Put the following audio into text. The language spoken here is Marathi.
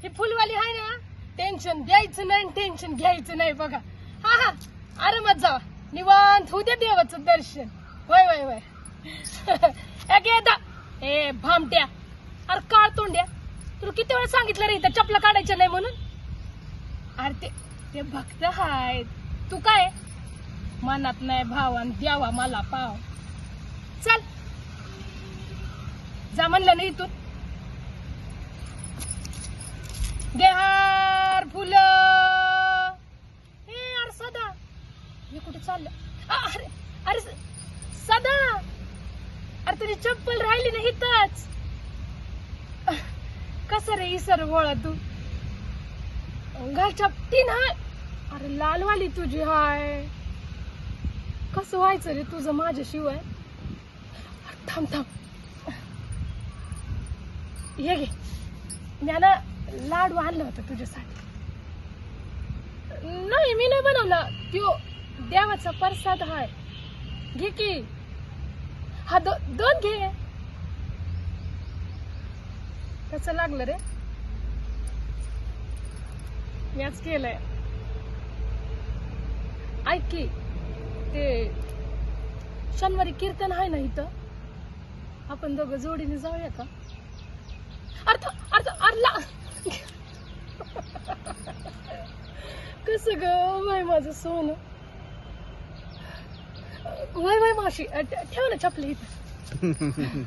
ही फुलवाली आहे ना, टेन्शन द्यायचं नाही टेन्शन घ्यायचं नाही बघा. हा हा आरामात जावा, निवांत होऊ द्या देवाचं दर्शन. वय वय वय ए भामट्या, अरे काळ तोंड्या, तुला किती वेळा सांगितलं रे इथं चपला काढायच्या नाही म्हणून. अरे ते भक्त हाय, तू काय मनात नाही भावान द्यावा मला पाव. चल जा म्हणलं ना इथून. देहार फुलं. हे अरे सदा, हे कुठे चाललं? अरे अरे सदा, अरे तुझी चप्पल राहिली ना इथंच. कसं रे इसर वळ तू घालच्या तीन हाय. अरे लालवाली तुझी हाय, कसं व्हायचं रे तुझं माझ्याशिवाय. थांब थांब, हे घे, मी ना लाडू आणलं होतं तुझ्यासाठी. नाही मी नाही बनवला, त्यो देवाचा प्रसाद हाय, घे की. हा दोन घे. कसं लागलं रे? मीच केलंय. ऐक की, ते शनिवारी कीर्तन आहे ना इथं, आपण दोघं जोडीने जाऊया का? अर्थ अर्थ अरला कसं ग बाय माझं सोनं. वय वय मावशी, ठेव ना चपली इथं.